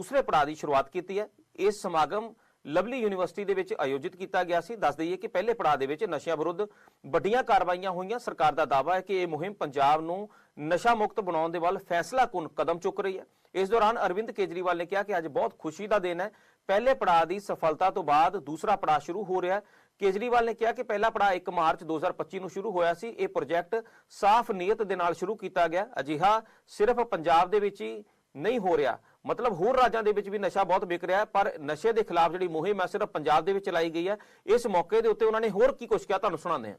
दूसरे पड़ाਅ की शुरुआत की है। इस समागम लवली यूनिवर्सिटी ਦੇ ਵਿੱਚ ਆਯੋਜਿਤ ਕੀਤਾ ਗਿਆ ਸੀ। ਦੱਸ ਦਈਏ ਕਿ ਪਹਿਲੇ ਪੜਾਅ ਦੇ ਵਿੱਚ ਨਸ਼ਿਆਂ ਵਿਰੁੱਧ ਵੱਡੀਆਂ ਕਾਰਵਾਈਆਂ ਹੋਈਆਂ। ਸਰਕਾਰ ਦਾ ਦਾਅਵਾ ਹੈ ਕਿ ਇਹ ਮੁਹਿੰਮ ਪੰਜਾਬ ਨੂੰ ਨਸ਼ਾ ਮੁਕਤ ਬਣਾਉਣ ਦੇ ਵੱਲ ਫੈਸਲਾਕੁਨ ਕਦਮ ਚੁੱਕ ਰਹੀ ਹੈ। ਇਸ ਦੌਰਾਨ ਅਰਵਿੰਦ ਕੇਜਰੀਵਾਲ ਨੇ ਕਿਹਾ ਕਿ ਅੱਜ ਬਹੁਤ ਖੁਸ਼ੀ ਦਾ ਦਿਨ ਹੈ। ਪਹਿਲੇ ਪੜਾਅ ਦੀ ਸਫਲਤਾ ਤੋਂ ਬਾਅਦ ਦੂਸਰਾ ਪੜਾਅ ਸ਼ੁਰੂ ਹੋ ਰਿਹਾ ਹੈ। ਕੇਜਰੀਵਾਲ ਨੇ ਕਿਹਾ ਕਿ ਪਹਿਲਾ ਪੜਾਅ 1 ਮਾਰਚ 2025 ਨੂੰ ਸ਼ੁਰੂ ਹੋਇਆ ਸੀ। ਇਹ ਪ੍ਰੋਜੈਕਟ ਸਾਫ਼ ਨੀਅਤ ਦੇ ਨਾਲ ਸ਼ੁਰੂ ਕੀਤਾ ਗਿਆ। ਅਜਿਹਾ ਸਿਰਫ ਪੰਜਾਬ ਦੇ ਵਿੱਚ ਹੀ नहीं हो रहा, मतलब होर राज्यों के विच भी नशा बहुत विक रहा है, पर नशे के खिलाफ जी मुहिम है सिर्फ पंजाब के विच चलाई गई है। इस मौके के उत्ते उन्होंने होर की कुछ कहा, तुहानूं सुणाते हैं।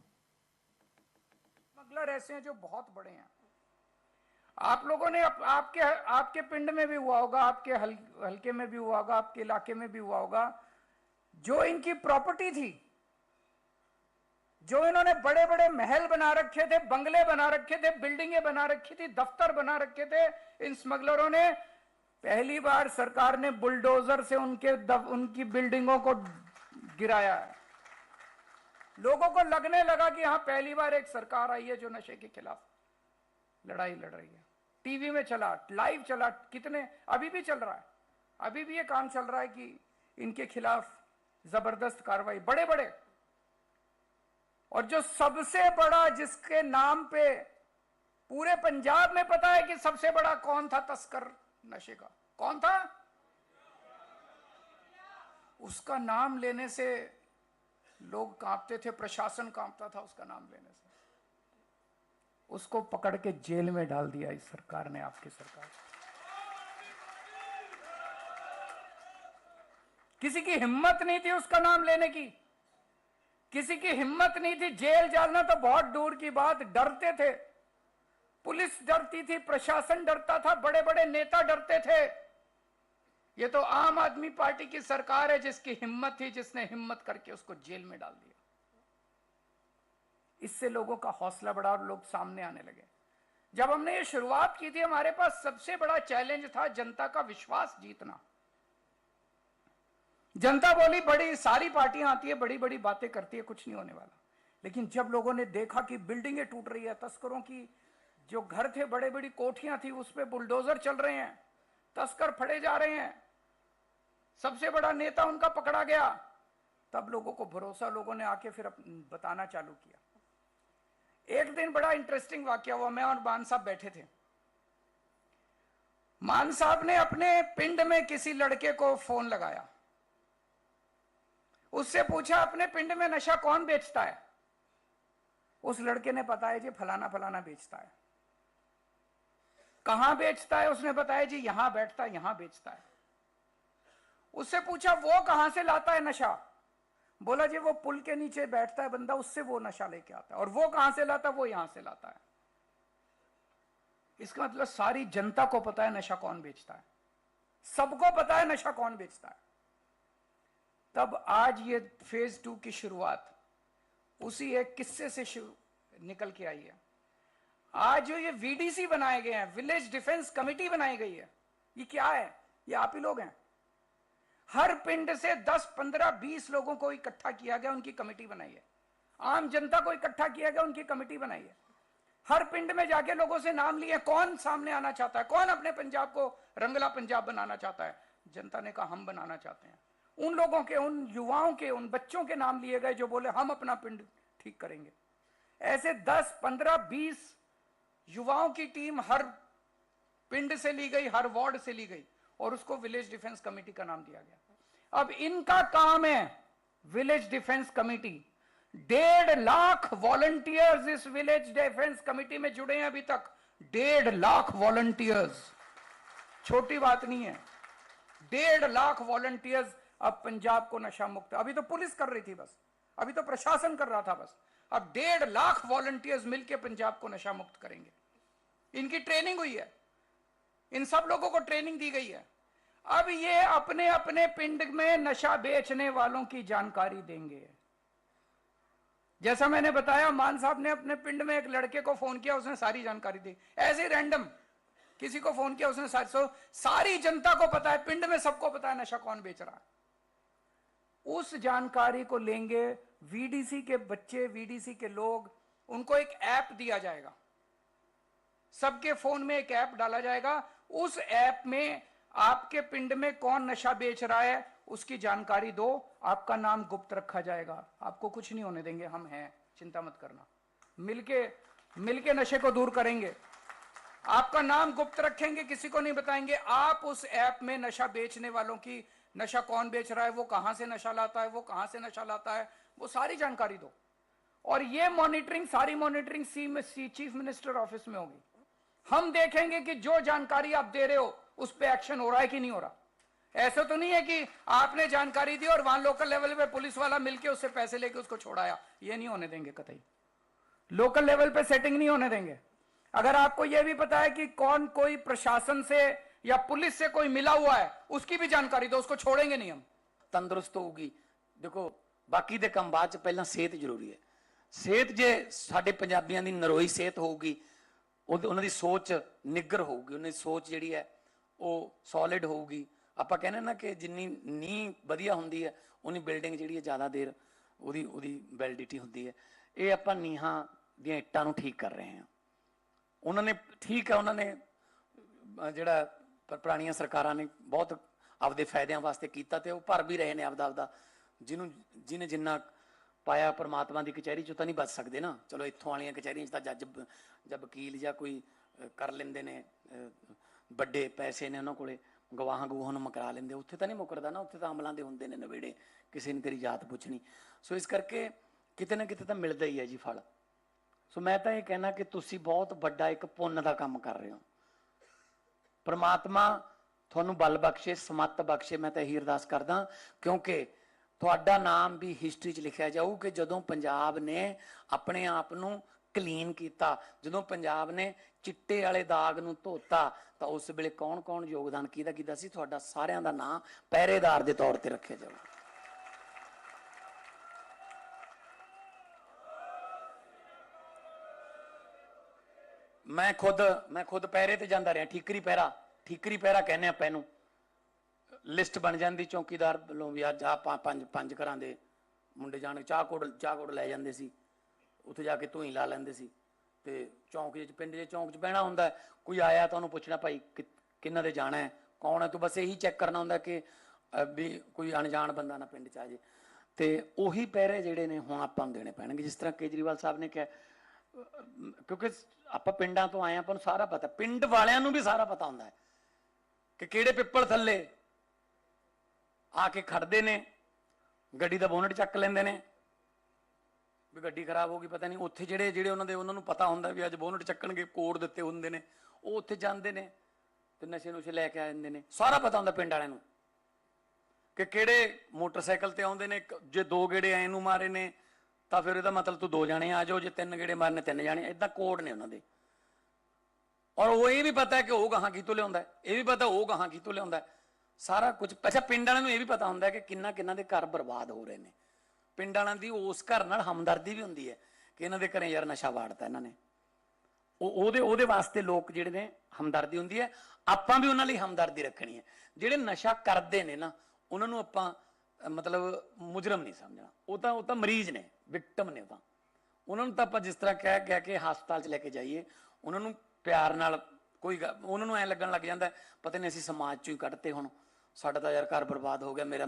स्मगलर ऐसे हैं जो बहुत बड़े हैं। आप लोगों ने आपके पिंड में भी हुआ होगा, आपके हल्के में भी हुआ होगा, आपके इलाके में भी हुआ होगा। जो इनकी प्रॉपर्टी थी, जो इन्होंने बड़े बड़े महल बना रखे थे, बंगले बना रखे थे, बिल्डिंगें बना रखी थी, दफ्तर बना रखे थे, इन स्मगलरों ने पहली बार सरकार ने बुलडोजर से उनकी बिल्डिंगों को गिराया है। लोगों को लगने लगा कि यहां पहली बार एक सरकार आई है जो नशे के खिलाफ लड़ाई लड़ रही है। टीवी में चला, लाइव चला, कितने अभी भी चल रहा है, अभी भी ये काम चल रहा है कि इनके खिलाफ जबरदस्त कार्रवाई, बड़े बड़े। और जो सबसे बड़ा, जिसके नाम पे पूरे पंजाब में पता है कि सबसे बड़ा कौन था तस्कर नशे का, कौन था, उसका नाम लेने से लोग कांपते थे, प्रशासन कांपता था उसका नाम लेने से। उसको पकड़ के जेल में डाल दिया इस सरकार ने, आपकी सरकार। किसी की हिम्मत नहीं थी उसका नाम लेने की, किसी की हिम्मत नहीं थी। जेल जाना तो बहुत दूर की बात, डरते थे, पुलिस डरती थी, प्रशासन डरता था, बड़े बड़े नेता डरते थे। ये तो आम आदमी पार्टी की सरकार है जिसकी हिम्मत थी, जिसने हिम्मत करके उसको जेल में डाल दिया। इससे लोगों का हौसला बढ़ा और लोग सामने आने लगे। जब हमने ये शुरुआत की थी, हमारे पास सबसे बड़ा चैलेंज था जनता का विश्वास जीतना। जनता बोली बड़ी सारी पार्टियां आती है, बड़ी बड़ी बातें करती है, कुछ नहीं होने वाला। लेकिन जब लोगों ने देखा कि बिल्डिंगें टूट रही है, तस्करों की जो घर थे, बड़े बड़ी कोठियां थी, उस पे बुलडोजर चल रहे हैं, तस्कर फड़े जा रहे हैं, सबसे बड़ा नेता उनका पकड़ा गया, तब लोगों को भरोसा, लोगों ने आके फिर बताना चालू किया। एक दिन बड़ा इंटरेस्टिंग वाकया हुआ। मैं और मान साहब बैठे थे। मान साहब ने अपने पिंड में किसी लड़के को फोन लगाया, उससे पूछा अपने पिंड में नशा कौन बेचता है। उस लड़के ने बताया जी फलाना फलाना बेचता है। कहां बेचता है, उसने बताया जी यहां बैठता है, यहां बेचता है। उससे पूछा वो कहां से लाता है नशा, बोला जी वो पुल के नीचे बैठता है बंदा, उससे वो नशा लेके आता है। और वो कहां से लाता है, वो यहां से लाता है। इसका मतलब सारी जनता को पता है नशा कौन बेचता है, सबको पता है नशा कौन बेचता है। तब आज ये फेज 2 की शुरुआत उसी एक किस्से से निकल के आई है। आज जो ये वीडीसी बनाए गए हैं, विलेज डिफेंस कमेटी बनाई गई है, ये क्या है, ये आप ही लोग हैं। हर पिंड से 10, 15, 20 लोगों को इकट्ठा किया गया, उनकी कमेटी बनाई है। आम जनता को इकट्ठा किया गया, उनकी कमेटी बनाई है। हर पिंड में जाके लोगों से नाम लिए, कौन सामने आना चाहता है, कौन अपने पंजाब को रंगला पंजाब बनाना चाहता है। जनता ने कहा हम बनाना चाहते हैं। उन लोगों के, उन युवाओं के, उन बच्चों के नाम लिए गए जो बोले हम अपना पिंड ठीक करेंगे। ऐसे 10, 15, 20 युवाओं की टीम हर पिंड से ली गई, हर वार्ड से ली गई, और उसको विलेज डिफेंस कमेटी का नाम दिया गया। अब इनका काम है, village defence committee, 1.5 lakh volunteers इस विलेज डिफेंस कमेटी में जुड़े हैं अभी तक। 1.5 लाख वॉलंटियर्स, छोटी बात नहीं है। 1.5 लाख वॉलंटियर्स अब पंजाब को नशा मुक्त। अभी तो पुलिस कर रही थी बस, अभी तो प्रशासन कर रहा था बस, अब 1.5 लाख वॉलंटियर्स मिलकर पंजाब को नशा मुक्त करेंगे। इनकी ट्रेनिंग हुई है, इन सब लोगों को ट्रेनिंग दी गई है। अब ये अपने अपने पिंड में नशा बेचने वालों की जानकारी देंगे। जैसा मैंने बताया, मान साहब ने अपने पिंड में एक लड़के को फोन किया, उसने सारी जानकारी दी। ऐसे रैंडम किसी को फोन किया, उसने सारी जनता को पता है, पिंड में सबको पता है नशा कौन बेच रहा है। उस जानकारी को लेंगे वीडीसी के बच्चे, वीडीसी के लोग, उनको एक ऐप दिया जाएगा, सबके फोन में एक ऐप डाला जाएगा। उस ऐप में आपके पिंड में कौन नशा बेच रहा है उसकी जानकारी दो, आपका नाम गुप्त रखा जाएगा, आपको कुछ नहीं होने देंगे, हम हैं, चिंता मत करना। मिलके मिलके नशे को दूर करेंगे, आपका नाम गुप्त रखेंगे, किसी को नहीं बताएंगे। आप उस ऐप में नशा बेचने वालों की, नशा कौन बेच रहा है, वो कहां से नशा लाता है, वो कहां से नशा लाता है, वो सारी जानकारी दो। और ये मॉनिटरिंग, सारी मॉनिटरिंग चीफ मिनिस्टर ऑफिस में होगी। हम देखेंगे कि जो जानकारी आप दे रहे हो उस पर एक्शन हो रहा है कि नहीं हो रहा। ऐसा तो नहीं है कि आपने जानकारी दी और वहां लोकल लेवल पे पुलिस वाला मिलके उससे पैसे लेके उसको छोड़ाया, ये नहीं होने देंगे कतई। लोकल लेवल पे सेटिंग नहीं होने देंगे। अगर आपको यह भी पता है कि कौन कोई प्रशासन से या पुलिस से कोई मिला हुआ है, उसकी भी जानकारी दो, उसको छोड़ेंगे नहीं हम। तंदुरुस्त होगी। देखो बाकी ਦੇ ਕੰਮ ਬਾਅਦ ਚ ਪਹਿਲਾਂ ਸਿਹਤ ਜ਼ਰੂਰੀ ਹੈ। ਸਿਹਤ ਜੇ ਸਾਡੇ ਪੰਜਾਬੀਆਂ ਦੀ ਨਰੋਈ ਸਿਹਤ ਹੋਊਗੀ, ਉਹਨਾਂ ਦੀ ਸੋਚ ਨਿੱਗਰ ਹੋਊਗੀ, ਉਹਨਾਂ ਦੀ ਸੋਚ ਜਿਹੜੀ ਹੈ ਉਹ ਸੋਲਿਡ ਹੋਊਗੀ। ਆਪਾਂ ਕਹਿੰਦੇ ਨਾ ਕਿ ਜਿੰਨੀ ਨੀਂਹ ਵਧੀਆ ਹੁੰਦੀ ਹੈ ਉਨੀ ਬਿਲਡਿੰਗ ਜਿਹੜੀ ਹੈ ਜ਼ਿਆਦਾ ਦੇਰ ਉਹਦੀ ਵੈਲਿਡਿਟੀ ਹੁੰਦੀ ਹੈ। ਇਹ ਆਪਾਂ ਨੀਹਾਂ ਦੀਆਂ ਇੱਟਾਂ ਨੂੰ ਠੀਕ ਕਰ ਰਹੇ ਹਾਂ। ਉਹਨਾਂ ਨੇ ਠੀਕ ਹੈ, ਉਹਨਾਂ ਨੇ ਜਿਹੜਾ ਪੁਰਾਣੀਆਂ ਸਰਕਾਰਾਂ ਨੇ ਬਹੁਤ ਆਪਦੇ ਫਾਇਦਿਆਂ ਵਾਸਤੇ ਕੀਤਾ ਤੇ ਉਹ ਭਰ ਵੀ ਰਹੇ ਨੇ ਆਪਦਾ ਜਿਹਨੇ ਜਿੰਨਾ ਪਾਇਆ। ਪਰਮਾਤਮਾ ਦੀ ਕਚਹਿਰੀ ਚੋਂ ਤਾਂ ਨਹੀਂ ਬਚ ਸਕਦੇ ਨਾ। ਚਲੋ ਇੱਥੋਂ ਵਾਲੀਆਂ ਕਚਹਿਰੀਆਂ 'ਚ ਤਾਂ ਜੱਜ ਜਾਂ ਵਕੀਲ ਜਾਂ ਕੋਈ ਕਰ ਲੈਂਦੇ ਨੇ, ਵੱਡੇ ਪੈਸੇ ਨੇ ਉਹਨਾਂ ਕੋਲੇ, ਗਵਾਹਾਂ ਗਵਾਹਾਂ ਨੂੰ ਮੁਕਰਾ ਲੈਂਦੇ। ਉੱਥੇ ਤਾਂ ਨਹੀਂ ਮੁਕਰਦਾ ਨਾ, ਉੱਥੇ ਤਾਂ ਅਮਲਾਂ ਦੇ ਹੁੰਦੇ ਨੇ ਨਵੇੜੇ, ਕਿਸੇ ਨੇ ਤੇਰੀ ਜਾਤ ਪੁੱਛਣੀ। ਸੋ ਇਸ ਕਰਕੇ ਕਿਤੇ ਨਾ ਕਿਤੇ ਤਾਂ ਮਿਲਦਾ ਹੀ ਹੈ ਜੀ ਫਲ। ਸੋ ਮੈਂ ਤਾਂ ਇਹ ਕਹਿਣਾ ਕਿ ਤੁਸੀਂ ਬਹੁਤ ਵੱਡਾ ਇੱਕ ਪੁੰਨ ਦਾ ਕੰਮ ਕਰ ਰਹੇ ਹੋ। ਪਰਮਾਤਮਾ ਤੁਹਾਨੂੰ ਬਲ ਬਖਸ਼ੇ, ਸਮੱਤ ਬਖਸ਼ੇ। ਮੈਂ ਤਾਂ ਇਹੀ ਅਰਦਾਸ ਕਰਦਾ, ਕਿਉਂਕਿ ਤੁਹਾਡਾ ਨਾਮ ਵੀ ਹਿਸਟਰੀ 'ਚ ਲਿਖਿਆ ਜਾਊ ਕਿ ਜਦੋਂ ਪੰਜਾਬ ਨੇ ਆਪਣੇ ਆਪ ਨੂੰ ਕਲੀਨ ਕੀਤਾ, ਜਦੋਂ ਪੰਜਾਬ ਨੇ ਚਿੱਟੇ ਵਾਲੇ ਦਾਗ ਨੂੰ ਧੋਤਾ, ਤਾਂ ਉਸ ਵੇਲੇ ਕੌਣ ਕੌਣ ਯੋਗਦਾਨ ਕਿਹਦਾ ਸੀ, ਤੁਹਾਡਾ ਸਾਰਿਆਂ ਦਾ ਨਾਂ ਪਹਿਰੇਦਾਰ ਦੇ ਤੌਰ ਤੇ ਰੱਖਿਆ ਜਾਊ। ਮੈਂ ਖੁਦ ਪਹਿਰੇ ਤੇ ਜਾਂਦਾ ਰਿਹਾ। ਠੀਕਰੀ ਪਹਿਰਾ ਕਹਿੰਦੇ ਆਪਾਂ ਇਹਨੂੰ। ਲਿਸਟ ਬਣ ਜਾਂਦੀ ਚੌਕੀਦਾਰ ਵੱਲੋਂ ਵੀ ਅੱਜ ਆਪਾਂ ਪੰਜ ਘਰਾਂ ਦੇ ਮੁੰਡੇ ਜਾਣ, ਚਾਹ ਕੋੜ ਲੈ ਜਾਂਦੇ ਸੀ, ਉੱਥੇ ਜਾ ਕੇ ਧੂਈ ਲਾ ਲੈਂਦੇ ਸੀ। ਤੇ ਚੌਂਕ ਚ ਪਿੰਡ ਦੇ ਚੌਂਕ ਚ ਬਹਿਣਾ ਹੁੰਦਾ, ਕੋਈ ਆਇਆ ਤਾਂ ਉਹਨੂੰ ਪੁੱਛਣਾ ਭਾਈ ਕਿੰਨਾ ਦੇ ਜਾਣਾ ਹੈ, ਕੌਣ ਹੈ ਤੂੰ, ਬਸ ਇਹੀ ਚੈੱਕ ਕਰਨਾ ਹੁੰਦਾ ਕਿ ਵੀ ਕੋਈ ਅਣਜਾਣ ਬੰਦਾ ਨਾ ਪਿੰਡ ਚ ਆ ਜੇ। ਤੇ ਉਹੀ ਪਹਿਰੇ ਜਿਹੜੇ ਨੇ ਹੁਣ ਆਪਾਂ ਨੂੰ ਦੇਣੇ ਪੈਣਗੇ, ਜਿਸ ਤਰ੍ਹਾਂ ਕੇਜਰੀਵਾਲ ਸਾਹਿਬ ਨੇ ਕਿਹਾ। ਕਿਉਂਕਿ ਆਪਾਂ ਪਿੰਡਾਂ ਤੋਂ ਆਏ, ਆਪਾਂ ਨੂੰ ਸਾਰਾ ਪਤਾ, ਪਿੰਡ ਵਾਲਿਆਂ ਨੂੰ ਵੀ ਸਾਰਾ ਪਤਾ ਹੁੰਦਾ ਹੈ ਕਿ ਕਿਹੜੇ ਪਿੱਪਲ ਥੱਲੇ ਆ ਕੇ ਖੜਦੇ ਨੇ, ਗੱਡੀ ਦਾ ਬੋਨਟ ਚੱਕ ਲੈਂਦੇ ਨੇ ਵੀ ਗੱਡੀ ਖਰਾਬ ਹੋ ਗਈ, ਪਤਾ ਨਹੀਂ। ਉੱਥੇ ਜਿਹੜੇ ਉਹਨਾਂ ਨੂੰ ਪਤਾ ਹੁੰਦਾ ਵੀ ਅੱਜ ਬੋਨਟ ਚੱਕਣਗੇ, ਕੋਡ ਦਿੱਤੇ ਹੁੰਦੇ ਨੇ, ਉਹ ਉੱਥੇ ਜਾਂਦੇ ਨੇ ਤੇ ਨਸ਼ੇ ਨੁਸ਼ੇ ਲੈ ਕੇ ਆ ਜਾਂਦੇ ਨੇ। ਸਾਰਾ ਪਤਾ ਹੁੰਦਾ ਪਿੰਡ ਵਾਲਿਆਂ ਨੂੰ ਕਿ ਕਿਹੜੇ ਮੋਟਰਸਾਈਕਲ ਤੇ ਆਉਂਦੇ ਨੇ। ਜੇ 2 ਗੇੜੇ ਐ ਨੂੰ ਮਾਰੇ ਨੇ ਤਾਂ ਫਿਰ ਇਹਦਾ ਮਤਲਬ ਤੂੰ 2 ਜਾਣੇ ਆ ਜਾਓ, ਜੇ 3 ਗੇੜੇ ਮਾਰਨੇ 3 ਜਾਣੇ, ਏਦਾਂ ਕੋਡ ਨੇ ਉਹਨਾਂ ਦੇ। ਔਰ ਉਹ ਇਹ ਵੀ ਪਤਾ ਕਿ ਉਹ ਗਾਹਾਂ ਕਿਤੋਂ ਲਿਆਉਂਦਾ, ਇਹ ਵੀ ਪਤਾ ਉਹ ਗਾਹਾਂ ਕਿਤੋਂ ਲਿਆਉਂਦਾ, ਸਾਰਾ ਕੁਝ। ਅੱਛਾ, ਪਿੰਡ ਵਾਲਿਆਂ ਨੂੰ ਇਹ ਵੀ ਪਤਾ ਹੁੰਦਾ ਕਿ ਕਿੰਨਾ ਦੇ ਘਰ ਬਰਬਾਦ ਹੋ ਰਹੇ ਨੇ। ਪਿੰਡ ਵਾਲਿਆਂ ਦੀ ਉਸ ਘਰ ਨਾਲ ਹਮਦਰਦੀ ਵੀ ਹੁੰਦੀ ਹੈ ਕਿ ਇਹਨਾਂ ਦੇ ਘਰੇ ਯਾਰ ਨਸ਼ਾ ਵਾੜਤਾ ਇਹਨਾਂ ਨੇ। ਉਹਦੇ ਵਾਸਤੇ ਲੋਕ ਜਿਹੜੇ ਨੇ ਹਮਦਰਦੀ ਹੁੰਦੀ ਹੈ। ਆਪਾਂ ਵੀ ਉਹਨਾਂ ਲਈ ਹਮਦਰਦੀ ਰੱਖਣੀ ਹੈ। ਜਿਹੜੇ ਨਸ਼ਾ ਕਰਦੇ ਨੇ ਨਾ, ਉਹਨਾਂ ਨੂੰ ਆਪਾਂ ਮਤਲਬ ਮੁਜਰਮ ਨਹੀਂ ਸਮਝਣਾ। ਉਹ ਤਾਂ ਮਰੀਜ਼ ਨੇ, ਵਿਕਟਮ ਨੇ। ਉਹਨਾਂ ਨੂੰ ਤਾਂ ਆਪਾਂ ਜਿਸ ਤਰ੍ਹਾਂ ਕਹਿ ਕੇ ਹਸਪਤਾਲ 'ਚ ਲੈ ਕੇ ਜਾਈਏ, ਉਹਨਾਂ ਨੂੰ ਪਿਆਰ ਨਾਲ ਉਹਨਾਂ ਨੂੰ ਐਂ ਲੱਗਣ ਲੱਗ ਜਾਂਦਾ ਪਤਾ ਨਹੀਂ ਅਸੀਂ ਸਮਾਜ 'ਚੋਂ ਹੀ ਕੱਢਤੇ, ਹੁਣ ਸਾਡਾ ਤਾਂ ਯਾਰ ਘਰ ਬਰਬਾਦ ਹੋ ਗਿਆ, ਮੇਰੇ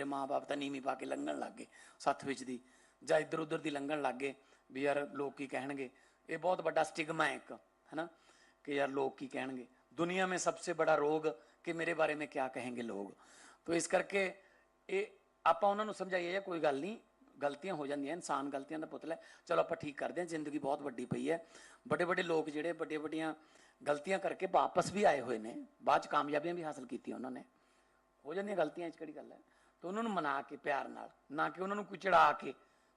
ਮਾਂ ਬਾਪ ਤਾਂ ਨੀਵੀਂ ਪਾ ਕੇ ਲੰਘਣ ਲੱਗ ਗਏ ਸੱਥ ਵਿੱਚ ਦੀ, ਜਾਂ ਇੱਧਰ ਉੱਧਰ ਦੀ ਲੰਘਣ ਲੱਗ ਗਏ ਵੀ ਯਾਰ ਲੋਕ ਕੀ ਕਹਿਣਗੇ। ਇਹ ਬਹੁਤ ਵੱਡਾ ਸਟਿਗਮਾ ਹੈ ਇੱਕ, ਹੈ ਨਾ, ਕਿ ਯਾਰ ਲੋਕ ਕੀ ਕਹਿਣਗੇ। ਦੁਨੀਆ ਮੇਂ ਸਭਸੇ ਬੜਾ ਰੋਗ ਕਿ ਮੇਰੇ ਬਾਰੇ ਮੇਂ ਕਿਆ ਕहेंगे ਲੋਕ। तो ਇਸ ਕਰਕੇ ਇਹ ਆਪਾਂ ਉਹਨਾਂ ਨੂੰ ਸਮਝਾਈਏ ਕੋਈ ਗੱਲ ਨਹੀਂ, ਗਲਤੀਆਂ ਹੋ ਜਾਂਦੀਆਂ, ਇਨਸਾਨ ਗਲਤੀਆਂ ਦਾ ਪੁਤਲਾ ਹੈ, ਚਲੋ ਆਪਾਂ ਠੀਕ ਕਰਦੇ ਹਾਂ। ਜ਼ਿੰਦਗੀ ਬਹੁਤ ਵੱਡੀ ਪਈ ਹੈ। ਵੱਡੇ ਲੋਕ ਜਿਹੜੇ ਵੱਡੀਆਂ ਗਲਤੀਆਂ ਕਰਕੇ ਵਾਪਸ ਵੀ ਆਏ ਹੋਏ ਨੇ, ਬਾਅਦ 'ਚ ਕਾਮਯਾਬੀਆਂ ਵੀ ਹਾਸਲ ਕੀਤੀਆਂ ਉਹਨਾਂ ਨੇ। ਹੋ ਜਾਂਦੀਆਂ ਗਲਤੀਆਂ 'ਚ ਕਿਹੜੀ ਗੱਲ ਹੈ। ਤਾਂ ਉਹਨਾਂ ਨੂੰ ਮਨਾ ਕੇ ਪਿਆਰ ਨਾਲ, ਨਾ ਕਿ ਉਹਨਾਂ ਨੂੰ ਕੋਈ ਚੜਾ ਕੇ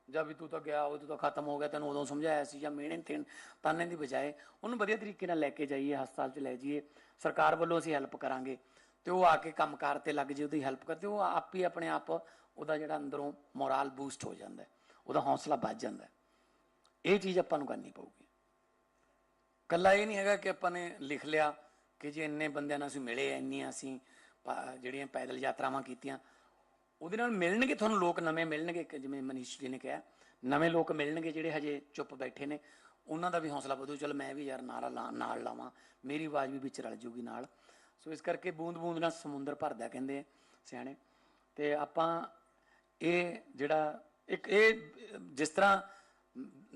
ਜਾਂ ਵੀ ਤੂੰ ਤਾਂ ਗਿਆ, ਉਹ ਤੂੰ ਤਾਂ ਖਤਮ ਹੋ ਗਿਆ, ਤੈਨੂੰ ਉਦੋਂ ਸਮਝਾਇਆ ਸੀ, ਜਾਂ ਮਿਹਣੇ ਤਾਨੇ ਦੀ ਬਜਾਏ ਉਹਨੂੰ ਵਧੀਆ ਤਰੀਕੇ ਨਾਲ ਲੈ ਕੇ ਜਾਈਏ, ਹਸਪਤਾਲ 'ਚ ਲੈ ਜਾਈਏ। ਸਰਕਾਰ ਵੱਲੋਂ ਅਸੀਂ ਹੈਲਪ ਕਰਾਂਗੇ ਤੇ ਉਹ ਆ ਕੇ ਕੰਮਕਾਰ ਤੇ ਲੱਗ ਜੇ, ਉਹਦੀ ਹੈਲਪ ਕਰਦੇ, ਉਹ ਆਪ ਹੀ ਆਪਣੇ ਆਪ ਉਹਦਾ ਜਿਹੜਾ ਅੰਦਰੋਂ ਮੋਰਲ ਬੂਸਟ ਹੋ ਜਾਂਦਾ, ਉਹਦਾ ਹੌਸਲਾ ਵੱਧ ਜਾਂਦਾ। ਇਹ ਚੀਜ਼ ਆਪਾਂ ਨੂੰ ਕਰਨੀ ਪਊਗੀ। ਕੱਲਾ ਇਹ ਨਹੀਂ ਹੈਗਾ ਕਿ ਆਪਾਂ ਨੇ ਲਿਖ ਲਿਆ ਕਿ ਜੇ ਇੰਨੇ ਬੰਦਿਆਂ ਨਾਲ ਅਸੀਂ ਮਿਲੇ, ਇੰਨੀਆਂ ਅਸੀਂ ਜਿਹੜੀਆਂ ਪੈਦਲ ਯਾਤਰਾਵਾਂ ਕੀਤੀਆਂ, ਉਹਦੇ ਨਾਲ ਮਿਲਣਗੇ ਤੁਹਾਨੂੰ ਲੋਕ ਨਵੇਂ ਮਿਲਣਗੇ। ਜਿਵੇਂ ਮਨੀਸ਼ ਜੀ ਨੇ ਕਿਹਾ, ਨਵੇਂ ਲੋਕ ਮਿਲਣਗੇ ਜਿਹੜੇ ਹਜੇ ਚੁੱਪ ਬੈਠੇ ਨੇ, ਉਹਨਾਂ ਦਾ ਵੀ ਹੌਸਲਾ ਵਧੂ। ਚਲੋ ਮੈਂ ਵੀ ਯਾਰ ਨਾਲ ਲਾਵਾਂ, ਮੇਰੀ ਆਵਾਜ਼ ਵੀ ਵਿੱਚ ਰਲ ਜੂਗੀ ਨਾਲ। ਸੋ ਇਸ ਕਰਕੇ ਬੂੰਦ ਬੂੰਦ ਨਾਲ ਸਮੁੰਦਰ ਭਰਦਾ ਕਹਿੰਦੇ ਸਿਆਣੇ। ਤੇ ਆਪਾਂ ਇਹ ਜਿਹੜਾ ਇੱਕ ਇਹ ਜਿਸ ਤਰ੍ਹਾਂ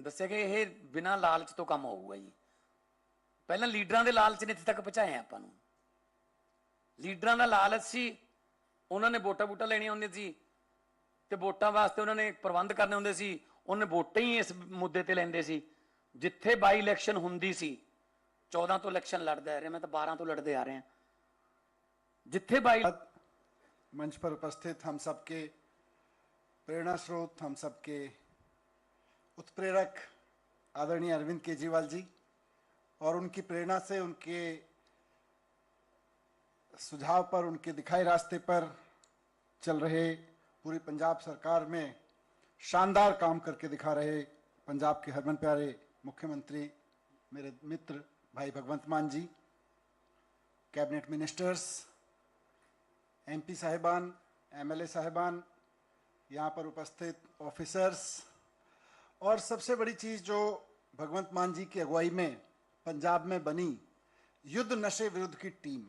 ਦੱਸਿਆ ਕਿ ਇਹ ਬਿਨਾਂ ਲਾਲਚ ਤੋਂ ਕੰਮ ਹੋਊਗਾ ਜੀ। ਪਹਿਲਾਂ ਲੀਡਰਾਂ ਦੇ ਲਾਲਚ ਨੇ ਇੱਥੇ ਤੱਕ ਪਹੁੰਚਾਏ ਆਪਾਂ ਨੂੰ। ਲੀਡਰਾਂ ਦਾ ਲਾਲਚ ਸੀ, ਉਹਨਾਂ ਨੇ ਵੋਟਾਂ ਲੈਣੀਆਂ ਹੁੰਦੀਆਂ ਸੀ ਤੇ ਵੋਟਾਂ ਵਾਸਤੇ ਉਹਨਾਂ ਨੇ ਪ੍ਰਬੰਧ ਕਰਨੇ ਹੁੰਦੇ ਸੀ, ਉਹਨੇ ਵੋਟਾਂ ਹੀ ਇਸ ਮੁੱਦੇ ਤੇ ਲੈਂਦੇ ਸੀ। ਜਿੱਥੇ ਬਾਈ ਇਲੈਕਸ਼ਨ ਹੁੰਦੀ ਸੀ, 14 ਤੋਂ ਇਲੈਕਸ਼ਨ ਲੜਦੇ ਆ ਰਹੇ, मैं तो 12 तो लड़ते आ रहे हैं, जिथे बाई मंच पर उपस्थित हम सबके प्रेरणा स्रोत, हम सबके उत्प्रेरक आदरणीय अरविंद केजरीवाल जी, और उनकी प्रेरणा से, उनके सुझाव पर, उनके दिखाए रास्ते पर चल रहे पूरी पंजाब सरकार में शानदार काम करके दिखा रहे पंजाब के हरमन प्यारे मुख्यमंत्री मेरे मित्र भाई भगवंत मान जी, कैबिनेट मिनिस्टर्स, एमपी साहिबान, एमएलए साहिबान, यहाँ पर उपस्थित ऑफिसर्स, और सबसे बड़ी चीज़ जो भगवंत मान जी की अगुवाई में पंजाब में बनी युद्ध नशे विरुद्ध की टीम,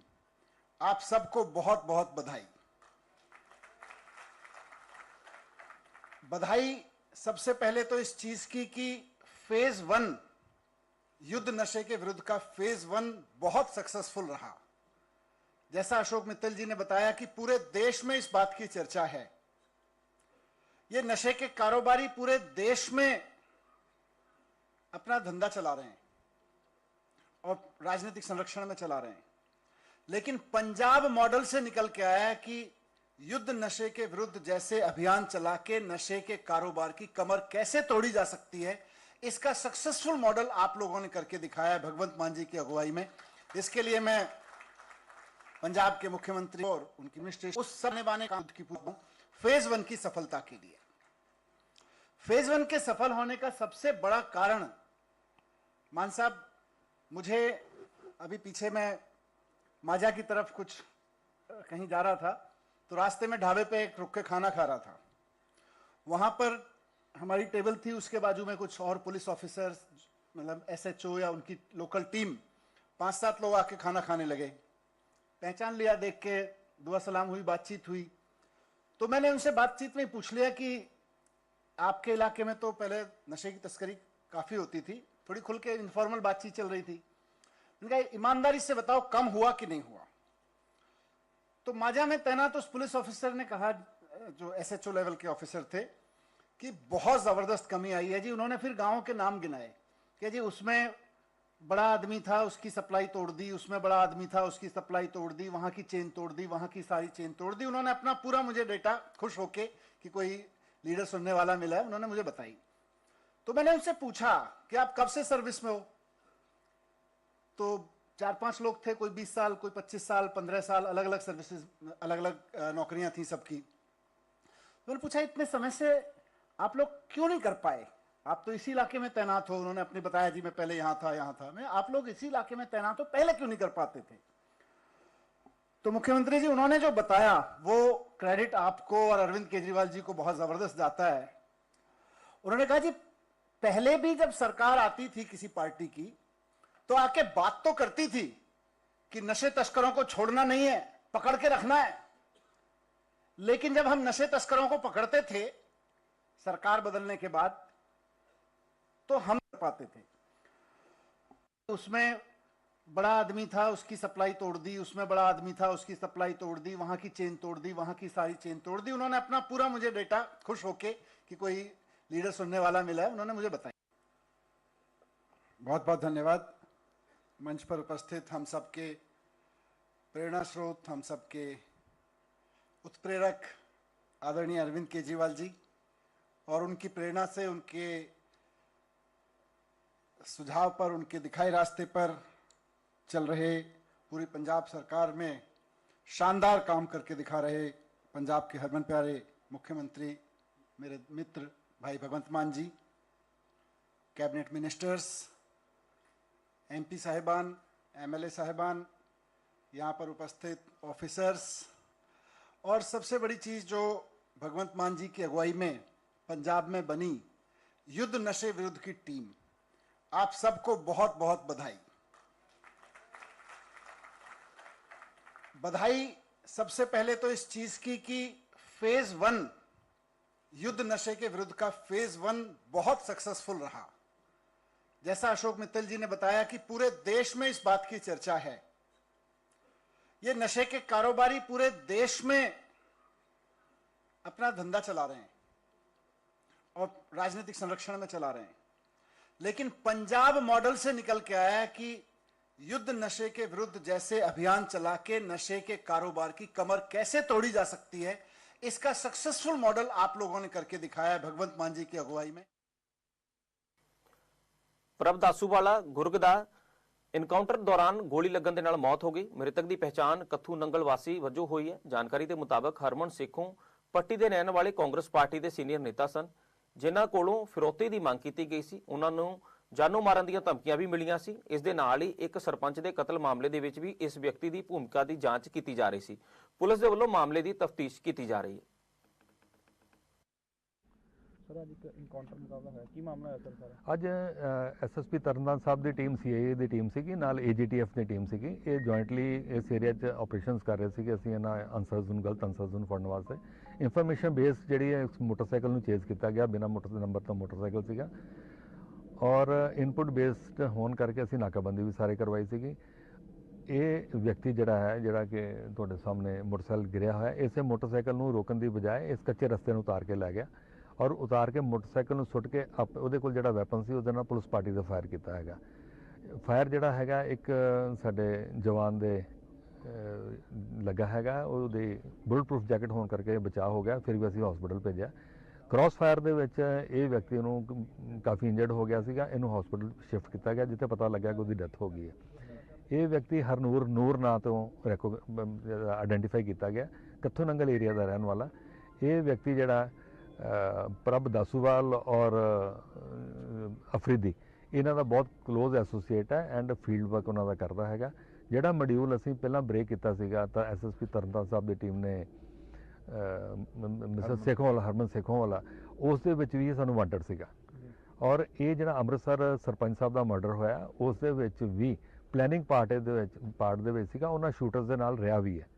आप सबको बहुत बहुत बधाई। बधाई सबसे पहले तो इस चीज की कि फेज 1 युद्ध नशे के विरुद्ध का फेज 1 बहुत सक्सेसफुल रहा। जैसा अशोक मित्तल जी ने बताया कि पूरे देश में इस बात की चर्चा है, ये नशे के कारोबारी पूरे देश में अपना धंधा चला रहे हैं और राजनीतिक संरक्षण में चला रहे हैं, लेकिन पंजाब मॉडल से निकल के आया है कि युद्ध नशे के विरुद्ध जैसे अभियान चला के नशे के कारोबार की कमर कैसे तोड़ी जा सकती है, इसका सक्सेसफुल मॉडल आप लोगों ने करके दिखाया है भगवंत मान जी की अगुवाई में। इसके लिए मैं पंजाब के मुख्यमंत्री और उनकी मिनिस्ट्री उस सब निभाने का की पूछूं फेज 1 की सफलता के लिए। फेज 1 के सफल होने का सबसे बड़ा कारण, मान साहब, मुझे अभी पीछे मैं माजा की तरफ कुछ कहीं जा रहा था, तो रास्ते में ढाबे पे एक रुक के खाना खा रहा था। वहां पर हमारी टेबल थी, उसके बाजू में कुछ और पुलिस ऑफिसर्स, मतलब एसएचओ या उनकी लोकल टीम, 5-7 लोग आके खाना खाने लगे। पहचान लिया, देख के दुआ सलाम हुई, बातचीत हुई। तो मैंने उनसे बातचीत में पूछ लिया कि आपके इलाके में तो पहले नशे की तस्करी काफी होती थी, थोड़ी खुल के इनफॉर्मल बातचीत चल रही थी, उनका ईमानदारी से बताओ कम हुआ कि नहीं हुआ। तो माजा में तैनात उस पुलिस ऑफिसर ने कहा, जो एसएचओ लेवल के ऑफिसर थे, कि बहुत जबरदस्त कमी आई है जी। उन्होंने फिर गांवों के नाम गिनाए कि जी उसमें बड़ा आदमी था, उसकी सप्लाई तोड़ दी, उसमें बड़ा आदमी था, उसकी सप्लाई तोड़ दी, वहां की चेन तोड़ दी, वहां की सारी चेन तोड़ दी। उन्होंने अपना पूरा मुझे डेटा, खुश होके कि कोई लीडर सुनने वाला मिला है, उन्होंने मुझे बताई। तो मैंने उनसे पूछा कि आप कब से सर्विस में हो? तो 4-5 लोग थे, कोई 20 साल, कोई 25 साल, 15 साल, अलग अलग सर्विसेज, अलग अलग नौकरियां थी सबकी। तो मैंने पूछा इतने समय से आप लोग क्यों नहीं कर पाए? आप तो इसी इलाके में तैनात हो। उन्होंने अपने बताया जी मैं पहले यहां था। मैं, आप लोग इसी इलाके में तैनात हो, पहले क्यों नहीं कर पाते थे? तो मुख्यमंत्री जी उन्होंने जो बताया वो क्रेडिट आपको और अरविंद केजरीवाल जी को बहुत जबरदस्त जाता है। उन्होंने कहा जी पहले भी जब सरकार आती थी किसी पार्टी की, तो आके बात तो करती थी कि नशे तस्करों को छोड़ना नहीं है, पकड़ के रखना है, लेकिन जब हम नशे तस्करों को पकड़ते थे सरकार बदलने के बाद, तो हम कर पाते थे। उसमें बड़ा आदमी था, उसकी सप्लाई तोड़ दी, उसमें बड़ा आदमी था, उसकी सप्लाई तोड़ दी, वहां की चेन तोड़ दी, वहां की सारी चेन तोड़ दी। उन्होंने अपना पूरा मुझे डेटा, खुश होके कि कोई लीडर सुनने वाला मिला है, उन्होंने मुझे बताया। बहुत बहुत धन्यवाद। मंच पर उपस्थित हम सबके प्रेरणा स्रोत, हम सबके उत्प्रेरक आदरणीय अरविंद केजरीवाल जी, और उनकी प्रेरणा से, उनके सुझाव पर, उनके दिखाए रास्ते पर चल रहे पूरी पंजाब सरकार में शानदार काम करके दिखा रहे पंजाब के हरमन प्यारे मुख्यमंत्री मेरे मित्र भाई भगवंत मान जी, कैबिनेट मिनिस्टर्स, एमपी साहिबान, एमएलए साहिबान, यहाँ पर उपस्थित ऑफिसर्स, और सबसे बड़ी चीज़ जो भगवंत मान जी की अगुवाई में पंजाब में बनी युद्ध नशे विरुद्ध की टीम, आप सबको बहुत बहुत बधाई। बधाई सबसे पहले तो इस चीज की कि फेज 1 युद्ध नशे के विरुद्ध का फेज 1 बहुत सक्सेसफुल रहा। जैसा अशोक मित्तल जी ने बताया कि पूरे देश में इस बात की चर्चा है, ये नशे के कारोबारी पूरे देश में अपना धंधा चला रहे हैं और राजनीतिक संरक्षण में चला रहे हैं, लेकिन पंजाब मॉडल से निकल के आया कि युद्ध नशे के विरुद्ध जैसे अभियान चला के नशे के कारोबार की कमर कैसे तोड़ी जा सकती है, इसका सक्सेसफुल मॉडल आप लोगों ने करके दिखाया है भगवंत मान जी की अगुवाई में। ਪ੍ਰਭ ਦਾਸੂਵਾਲਾ ਗੁਰਗ ਦਾ ਇਨਕਾਊਂਟਰ ਦੌਰਾਨ ਗੋਲੀ ਲੱਗਣ ਦੇ ਨਾਲ ਮੌਤ ਹੋ ਗਈ। ਮ੍ਰਿਤਕ ਦੀ ਪਹਿਚਾਣ ਕੱਥੂ ਨੰਗਲ ਵਾਸੀ ਵਜੋਂ ਹੋਈ ਹੈ। ਜਾਣਕਾਰੀ ਦੇ ਮੁਤਾਬਕ ਹਰਮਨ ਸੇਖੋਂ ਪੱਟੀ ਦੇ ਰਹਿਣ ਵਾਲੇ ਕਾਂਗਰਸ ਪਾਰਟੀ ਦੇ ਸੀਨੀਅਰ ਨੇਤਾ ਸਨ, ਜਿਨ੍ਹਾਂ ਕੋਲੋਂ ਫਿਰੌਤੀ ਦੀ ਮੰਗ ਕੀਤੀ ਗਈ ਸੀ। ਉਹਨਾਂ ਨੂੰ ਜਾਨੋਂ ਮਾਰਨ ਦੀਆਂ ਧਮਕੀਆਂ ਵੀ ਮਿਲੀਆਂ ਸੀ। ਇਸ ਦੇ ਨਾਲ ਹੀ ਇੱਕ ਸਰਪੰਚ ਦੇ ਕਤਲ ਮਾਮਲੇ ਦੇ ਵਿੱਚ ਵੀ ਇਸ ਵਿਅਕਤੀ ਦੀ ਭੂਮਿਕਾ ਦੀ ਜਾਂਚ ਕੀਤੀ ਜਾ ਰਹੀ ਸੀ। ਪੁਲਿਸ ਦੇ ਵੱਲੋਂ ਮਾਮਲੇ ਦੀ ਤਫਤੀਸ਼ ਕੀਤੀ ਜਾ ਰਹੀ ਹੈ। ਸਰ ਅੱਜ ਇੱਕ ਇਨਕਾਊਂਟਰ ਮੁਕਾਬਲਾ ਹੋਇਆ, ਕੀ ਮਾਮਲਾ ਹੋਇਆ ਸਰ? ਅੱਜ ਐਸਐਸਪੀ ਤਰਨਤਾਰਨ ਸਾਹਿਬ ਦੀ ਟੀਮ ਸੀਆਈਏ ਦੀ ਟੀਮ ਸੀਗੀ, ਨਾਲ ਏਜੀਟੀਐਫ ਦੀ ਟੀਮ ਸੀਗੀ। ਇਹ ਜੁਆਇੰਟਲੀ ਇਸ ਏਰੀਆ 'ਚ ਆਪਰੇਸ਼ਨਸ ਕਰ ਰਹੇ ਸੀਗੇ। ਅਸੀਂ ਇਹਨਾਂ ਅਨਸਰਸ ਨੂੰ ਗਲਤ ਅਨਸਰਸ ਨੂੰ ਫੜਨ ਵਾਸਤੇ ਇਨਫੋਰਮੇਸ਼ਨ ਬੇਸ ਜਿਹੜੀ ਹੈ ਮੋਟਰਸਾਈਕਲ ਨੂੰ ਚੇਜ਼ ਕੀਤਾ ਗਿਆ, ਬਿਨਾਂ ਨੰਬਰ ਤੋਂ ਮੋਟਰਸਾਈਕਲ ਸੀਗਾ, ਔਰ ਇਨਪੁਟ ਬੇਸਡ ਹੋਣ ਕਰਕੇ ਅਸੀਂ ਨਾਕਾਬੰਦੀ ਵੀ ਸਾਰੇ ਕਰਵਾਈ ਸੀਗੀ। ਇਹ ਵਿਅਕਤੀ ਜਿਹੜਾ ਕਿ ਤੁਹਾਡੇ ਸਾਹਮਣੇ ਮੋਟਰਸਾਈਕਲ ਗਿਰਿਆ ਹੋਇਆ, ਇਸੇ ਮੋਟਰਸਾਈਕਲ ਨੂੰ ਰੋਕਣ ਦੀ ਬਜਾਏ ਇਸ ਕੱਚੇ ਰਸਤੇ ਨੂੰ ਉਤਾਰ ਕੇ ਲੈ ਗਿਆ ਔਰ ਉਤਾਰ ਕੇ ਮੋਟਰਸਾਈਕਲ ਨੂੰ ਸੁੱਟ ਕੇ ਉਹਦੇ ਕੋਲ ਜਿਹੜਾ ਵੈਪਨ ਸੀ ਉਹਦੇ ਨਾਲ ਪੁਲਿਸ ਪਾਰਟੀ ਦਾ ਫਾਇਰ ਕੀਤਾ ਹੈਗਾ। ਫਾਇਰ ਜਿਹੜਾ ਹੈਗਾ ਇੱਕ ਸਾਡੇ ਜਵਾਨ ਦੇ ਲੱਗਾ ਹੈਗਾ, ਉਹਦੀ ਬੁਲਟ ਪ੍ਰੂਫ ਜੈਕਟ ਹੋਣ ਕਰਕੇ ਬਚਾਅ ਹੋ ਗਿਆ, ਫਿਰ ਵੀ ਅਸੀਂ ਹਸਪੀਟਲ ਭੇਜਿਆ। ਕ੍ਰਾਸ ਫਾਇਰ ਦੇ ਵਿੱਚ ਇਹ ਵਿਅਕਤੀ ਨੂੰ ਕਾਫੀ ਇੰਜਰਡ ਹੋ ਗਿਆ ਸੀਗਾ, ਇਹਨੂੰ ਹਸਪੀਟਲ ਸ਼ਿਫਟ ਕੀਤਾ ਗਿਆ, ਜਿੱਥੇ ਪਤਾ ਲੱਗਿਆ ਕਿ ਉਹਦੀ ਡੈਥ ਹੋ ਗਈ ਹੈ। ਇਹ ਵਿਅਕਤੀ ਹਰਨੂਰ ਨਾਂ ਤੋਂ ਆਇਡੈਂਟੀਫਾਈ ਕੀਤਾ ਗਿਆ, ਕੱਥੂ ਨੰਗਲ ਏਰੀਆ ਦਾ ਰਹਿਣ ਵਾਲਾ। ਇਹ ਵਿਅਕਤੀ ਜਿਹੜਾ ਪ੍ਰਭ ਦਾਸੂਵਾਲ ਔਰ ਅਫਰੀਦੀ, ਇਹਨਾਂ ਦਾ ਬਹੁਤ ਕਲੋਜ਼ ਐਸੋਸੀਏਟ ਹੈ ਐਂਡ ਫੀਲਡ ਵਰਕ ਉਹਨਾਂ ਦਾ ਕਰਦਾ ਹੈਗਾ। ਜਿਹੜਾ ਮੋਡਿਊਲ ਅਸੀਂ ਪਹਿਲਾਂ ਬ੍ਰੇਕ ਕੀਤਾ ਸੀਗਾ ਤਾਂ ਐਸਐਸਪੀ ਤਰਨਤਾਰਨ ਸਾਹਿਬ ਦੀ ਟੀਮ ਨੇ ਮਿਸਟਰ ਸੇਖੋਂ ਵਾਲਾ, ਹਰਮਨ ਸੇਖੋਂ ਵਾਲਾ, ਉਸ ਦੇ ਵਿੱਚ ਵੀ ਸਾਨੂੰ ਵਾਂਟਡ ਸੀਗਾ। ਔਰ ਇਹ ਜਿਹੜਾ ਅੰਮ੍ਰਿਤਸਰ ਸਰਪੰਚ ਸਾਹਿਬ ਦਾ ਮਰਡਰ ਹੋਇਆ, ਉਸ ਦੇ ਵਿੱਚ ਵੀ ਪਲੈਨਿੰਗ ਪਾਰਟ ਦੇ ਵਿੱਚ ਸੀਗਾ, ਉਹਨਾਂ ਸ਼ੂਟਰਸ ਦੇ ਨਾਲ ਰਿਹਾ ਵੀ ਹੈ।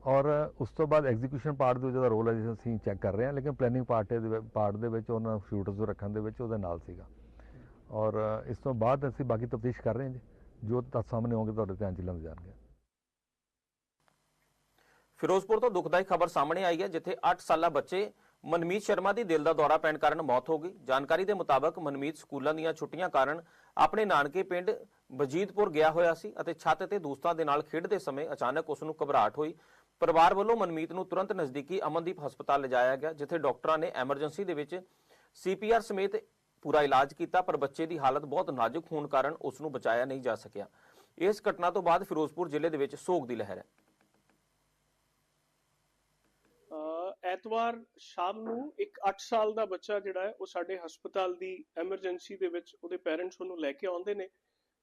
ਔਰ ਉਸ ਤੋਂ ਬਾਅਦ ਐਗਜ਼ੀਕਿਊਸ਼ਨ ਪਾਰਟ ਦੇ ਵਿੱਚ ਉਹਦਾ ਰੋਲ ਹੈ ਜਿਸ ਅਸੀਂ ਚੈੱਕ ਕਰ ਰਹੇ ਹਾਂ, ਲੇਕਿਨ ਪਲੈਨਿੰਗ ਪਾਰਟ ਦੇ ਵਿੱਚ ਉਹਨਾਂ ਸ਼ੂਟਰਸ ਨੂੰ ਰੱਖਣ ਦੇ ਵਿੱਚ ਉਹਦੇ ਨਾਲ ਸੀਗਾ। ਔਰ ਇਸ ਤੋਂ ਬਾਅਦ ਅਸੀਂ ਬਾਕੀ ਤਫਤੀਸ਼ ਕਰ ਰਹੇ ਹਾਂ ਜੀ, ਜੋ ਤੱਥ ਸਾਹਮਣੇ ਆਉਣਗੇ ਤੁਹਾਡੇ ਧਿਆਨ 'ਚ ਲਿਆਂਦੇ ਜਾਣਗੇ। ਫਿਰੋਜ਼ਪੁਰ ਤੋਂ ਦੁਖਦਾਈ ਖਬਰ ਸਾਹਮਣੇ ਆਈ ਹੈ, ਜਿੱਥੇ 8 ਸਾਲਾ ਬੱਚੇ ਮਨਮੀਤ ਸ਼ਰਮਾ ਦੀ ਦਿਲ ਦਾ ਦੌਰਾ ਪੈਣ ਕਾਰਨ ਮੌਤ ਹੋ ਗਈ। ਜਾਣਕਾਰੀ ਦੇ ਮੁਤਾਬਕ ਮਨਮੀਤ ਸਕੂਲਾਂ ਦੀਆਂ ਛੁੱਟੀਆਂ ਕਾਰਨ ਆਪਣੇ ਨਾਨਕੇ ਪਿੰਡ ਬਜੀਦਪੁਰ ਗਿਆ ਹੋਇਆ ਸੀ ਅਤੇ ਛੱਤ ਤੇ ਦੋਸਤਾਂ ਦੇ ਨਾਲ ਖੇਡਦੇ ਸਮੇਂ ਅਚਾਨਕ ਉਸ ਨੂੰ ਘਬਰਾਹਟ ਹੋਈ। ਪਰਿਵਾਰ ਵੱਲੋਂ ਮਨਮੀਤ ਨੂੰ ਤੁਰੰਤ ਨਜ਼ਦੀਕੀ ਅਮਨਦੀਪ ਹਸਪਤਾਲ ਲਿਜਾਇਆ ਗਿਆ, ਜਿੱਥੇ ਡਾਕਟਰਾਂ ਨੇ ਐਮਰਜੈਂਸੀ ਦੇ ਵਿੱਚ CPR ਸਮੇਤ ਪੂਰਾ ਇਲਾਜ ਕੀਤਾ, ਪਰ ਬੱਚੇ ਦੀ ਹਾਲਤ ਬਹੁਤ ਨਾਜ਼ੁਕ ਹੋਣ ਕਾਰਨ ਉਸ ਨੂੰ ਬਚਾਇਆ ਨਹੀਂ ਜਾ ਸਕਿਆ। ਇਸ ਘਟਨਾ ਤੋਂ ਬਾਅਦ ਫਿਰੋਜ਼ਪੁਰ ਜ਼ਿਲ੍ਹੇ ਦੇ ਵਿੱਚ ਸੋਗ ਦੀ ਲਹਿਰ ਹੈ। ਐਤਵਾਰ ਸ਼ਾਮ ਨੂੰ ਇੱਕ 8 ਸਾਲ ਦਾ ਬੱਚਾ ਜਿਹੜਾ ਹੈ ਉਹ ਸਾਡੇ ਹਸਪਤਾਲ ਦੀ ਐਮਰਜੈਂਸੀ ਦੇ ਵਿੱਚ ਉਹਦੇ ਪੈਰੈਂਟਸ ਉਹਨੂੰ ਲੈ ਕੇ ਆਉਂਦੇ ਨੇ,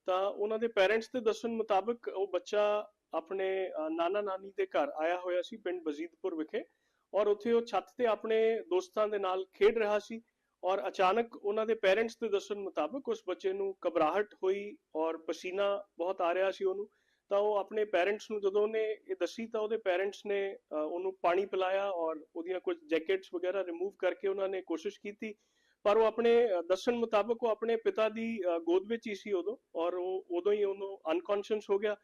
ਤਾਂ ਉਹਨਾਂ ਦੇ ਪੈਰੈਂਟਸ ਦੇ ਦੱਸਣ ਮੁਤਾਬਕ ਉਹ ਬੱਚਾ ਆਪਣੇ ਨਾਨਾ ਨਾਨੀ ਦੇ ਘਰ ਆਇਆ ਹੋਇਆ ਸੀ ਪਿੰਡ ਬਜੀਦਪੁਰ ਵਿਖੇ, ਔਰ ਉੱਥੇ ਉਹ ਛੱਤ ਤੇ ਆਪਣੇ ਦੋਸਤਾਂ ਦੇ ਨਾਲ ਖੇਡ ਰਿਹਾ ਸੀ ਔਰ ਅਚਾਨਕ ਉਹਨਾਂ ਦੇ ਪੈਰੈਂਟਸ ਦੇ ਦੱਸਣ ਮੁਤਾਬਕ ਉਸ ਬੱਚੇ ਨੂੰ ਘਬਰਾਹਟ ਹੋਈ ਔਰ ਪਸੀਨਾ ਬਹੁਤ ਆ ਰਿਹਾ ਸੀ ਉਹਨੂੰ। ਤਾਂ ਉਹ ਆਪਣੇ ਪੈਰੈਂਟਸ ਨੂੰ ਜਦੋਂ ਉਹਨੇ ਇਹ ਦੱਸੀ ਤਾਂ ਉਹਦੇ ਪੈਰੈਂਟਸ ਨੇ ਉਹਨੂੰ ਪਾਣੀ ਪਿਲਾਇਆ ਔਰ ਉਹਦੀਆਂ ਕੁਝ ਜੈਕਟਸ ਵਗੈਰਾ ਰਿਮੂਵ ਕਰਕੇ ਉਹਨਾਂ ਨੇ ਕੋਸ਼ਿਸ਼ ਕੀਤੀ, ਪਰ ਉਹ ਆਪਣੇ ਦੱਸਣ ਮੁਤਾਬਕ ਉਹ ਆਪਣੇ ਪਿਤਾ ਦੀ ਗੋਦ ਵਿੱਚ ਹੀ ਸੀ ਉਦੋਂ, ਔਰ ਉਹ ਉਦੋਂ ਹੀ ਉਹਨੂੰ ਅਨਕੌਂਸ਼ੀਅਸ ਹੋ ਗਿਆ।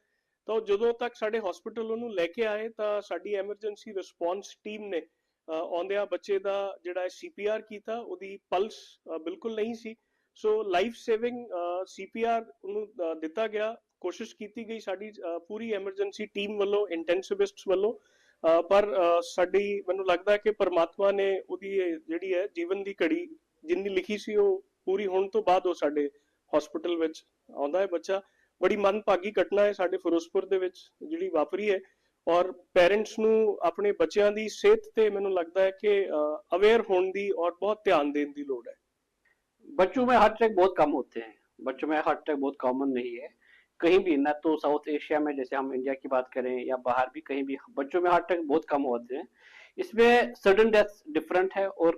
ਤਾਂ ਜਦੋਂ ਤੱਕ ਸਾਡੇ ਹਸਪੀਟਲ ਉਹਨੂੰ ਲੈ ਕੇ ਆਏ ਤਾਂ ਸਾਡੀ ਐਮਰਜੈਂਸੀ ਰਿਸਪੌਂਸ ਟੀਮ ਨੇ ਆਉਂਦਿਆਂ ਬੱਚੇ ਦਾ ਜਿਹੜਾ CPR ਕੀਤਾ, ਉਹਦੀ ਪਲਸ ਬਿਲਕੁਲ ਨਹੀਂ ਸੀ, ਸੋ ਲਾਈਫ ਸੇਵਿੰਗ CPR ਉਹਨੂੰ ਦਿੱਤਾ ਗਿਆ। ਕੋਸ਼ਿਸ਼ ਕੀਤੀ ਗਈ ਸਾਡੀ ਪੂਰੀ ਐਮਰਜੈਂਸੀ ਟੀਮ ਵੱਲੋਂ, ਇੰਟੈਂਸਿਵਿਸਟਸ ਵੱਲੋਂ, ਪਰ ਸਾਡੀ ਮੈਨੂੰ ਲੱਗਦਾ ਕਿ ਪਰਮਾਤਮਾ ਨੇ ਉਹਦੀ ਜਿਹੜੀ ਹੈ ਜੀਵਨ ਦੀ ਘੜੀ ਜਿੰਨੀ ਲਿਖੀ ਸੀ ਉਹ ਪੂਰੀ ਹੋਣ ਤੋਂ ਬਾਅਦ ਉਹ ਸਾਡੇ ਹਸਪੀਟਲ ਵਿੱਚ ਆਉਂਦਾ ਹੈ ਬੱਚਾ। ਬੜੀ ਮੰਦਭਾਗੀ ਘਟਨਾ ਹੈ ਸਾਡੇ ਫਿਰੋਜ਼ਪੁਰ ਦੇ ਵਿੱਚ ਜਿਹੜੀ ਵਾਪਰੀ ਹੈ, ਔਰ ਪੈਰੈਂਟਸ ਨੂੰ ਆਪਣੇ ਬੱਚਿਆਂ ਦੀ ਸਿਹਤ ਤੇ ਮੈਨੂੰ ਲੱਗਦਾ ਹੈ ਕਿ ਅਵੇਅਰ ਹੋਣ ਦੀ और बहुत ध्यान देने की लोड़ है। बच्चों में हार्ट अटैक बहुत कम होते हैं, बच्चों में हार्ट अटैक बहुत कॉमन नहीं है कहीं भी, ना तो साउथ एशिया में जैसे हम इंडिया की बात करें या बाहर भी कहीं भी बच्चों में हार्ट अटैक बहुत कम होते हैं। इसमें सडन डेथ डिफरेंट है और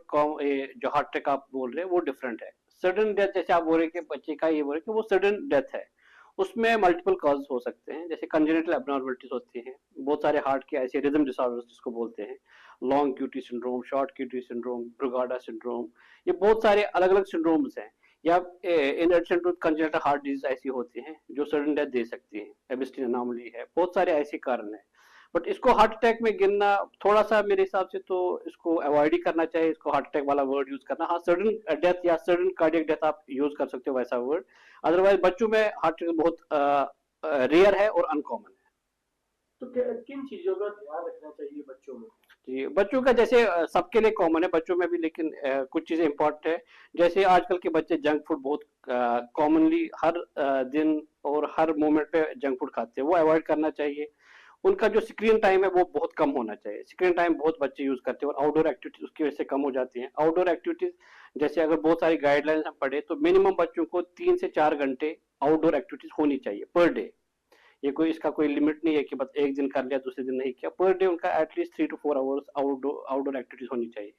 जो हार्ट अटैक आप बोल रहे हैं वो डिफरेंट है। सडन डेथ जैसे आप बोल रहे हैं कि बच्चे का ये बोल रहे हैं कि वो सडन डेथ है, उसमें मल्टीपल कॉज हो सकते हैं, जैसे कंजेनिटल एबनॉर्मलिटीज होती हैं, बहुत सारे हार्ट के ऐसे रिदम डिसऑर्डर्स जिसको बोलते हैं, long QT syndrome, short QT syndrome, Brugada syndrome, ये बहुत सारे अलग अलग सिंड्रोम्स हैं। या in addition to congenital heart disease ऐसी होती हैं जो सडन डेथ दे सकती हैं, एबिस्टिन अनोमली है, बहुत सारे ऐसे कारण हैं। बट इसको हार्ट अटैक में गिनना थोड़ा सा मेरे हिसाब से तो इसको अवॉइड ही करना चाहिए, इसको हार्ट अटैक वाला वर्ड यूज करना। हाँ, सडन डेथ या सडन कार्डियक डेथ आप यूज कर सकते हो वैसा वर्ड, अदरवाइज बच्चों में हार्ट अटैक बहुत रेयर है और अनकॉमन है। तो किन चीजों का ध्यान रखना चाहिए बच्चों में? जी, बच्चों का जैसे सबके लिए कॉमन है, बच्चों में भी, लेकिन कुछ चीजें इंपॉर्टेंट है। जैसे आजकल के बच्चे जंक फूड बहुत कॉमनली हर दिन और हर मोमेंट पे जंक फूड खाते हैं, वो अवॉइड करना चाहिए। उनका जो स्क्रीन टाइम है वो बहुत कम होना चाहिए। स्क्रीन टाइम बहुत बच्चे यूज करते हैं और आउटडोर एक्टिविटीज उसकी वजह से कम हो जाती हैं। आउटडोर एक्टिविटीज जैसे अगर बहुत सारी गाइडलाइंस हम पढ़े तो मिनिमम बच्चों को 3 से 4 घंटे आउटडोर एक्टिविटीज होनी चाहिए पर डे। ये कोई इसका कोई लिमिट नहीं है कि बस एक दिन कर लिया दूसरे दिन नहीं किया, पर डे उनका at least 3 to 4 hours outdoor activities होनी चाहिए।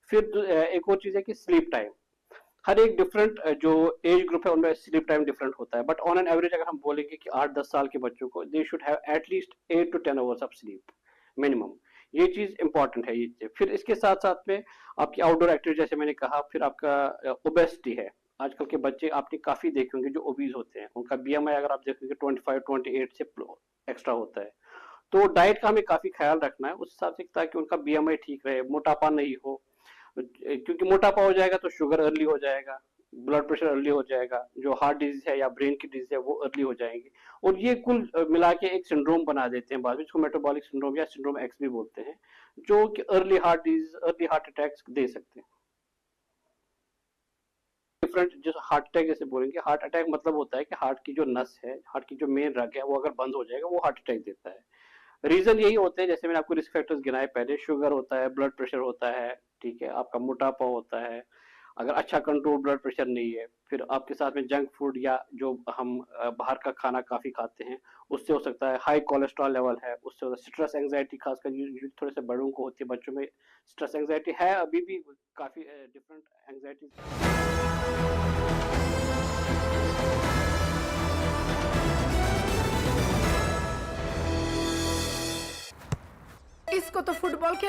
फिर एक और चीज है कि स्लीप टाइम, हर एक डिफरेंट जो एज ग्रुप है उनमें स्लीप टाइम डिफरेंट होता है, बट ऑन एन एवरेज अगर हम बोलेंगे कि 8-10 साल के बच्चों को they should have at least 8 to 10 hours of sleep minimum. ये चीज इंपॉर्टेंट है ये। फिर इसके साथ साथ में आपकी आउटडोर एक्टिविटी जैसे मैंने कहा, फिर आपका ओबेसिटी है। आजकल के बच्चे आपने काफी देखे होंगे जो ओबीज होते हैं, उनका बीएमआई अगर आप देखेंगे 25-28 से एक्स्ट्रा होता है। तो डाइट का हमें काफी ख्याल रखना है उस हिसाब से, ताकि उनका बीएमआई ठीक रहे, मोटापा नहीं हो, क्योंकि मोटापा हो जाएगा तो शुगर अर्ली हो जाएगा, ब्लड प्रेशर अर्ली हो जाएगा, जो हार्ट डिजीज है या ब्रेन की डिजीज है वो अर्ली हो जाएंगी, और ये कुल मिला के एक सिंड्रोम बना देते हैं बाद में, जिसको मेटाबॉलिक सिंड्रोम या सिंड्रोम एक्स भी बोलते हैं, जो कि early heart disease, early heart attacks दे सकते हैं। डिफरेंट जो हार्ट अटैक जैसे बोलेंगे, हार्ट अटैक मतलब होता है कि हार्ट की जो नस है, हार्ट की जो मेन रग है वो अगर बंद हो जाएगा वो हार्ट अटैक देता है। रीजन यही होते हैं, जैसे मैंने आपको रिस्क फैक्टर्स गिनाए पहले, शुगर होता है, ब्लड प्रेशर होता है, ठीक है, आपका मोटापा होता है, अगर अच्छा कंट्रोल ब्लड प्रेशर नहीं है, फिर आपके साथ में जंक फूड या जो हम बाहर का खाना काफी खाते हैं उससे हो सकता है, हाई कोलेस्ट्रॉल लेवल है उससे होता है, स्ट्रेस एंजाइटी खासकर थोड़े से बड़ों को होती है, बच्चों में स्ट्रेस एंजाइटी है अभी भी काफी डिफरेंट एंजाइटी। इसको तो फुटबॉल के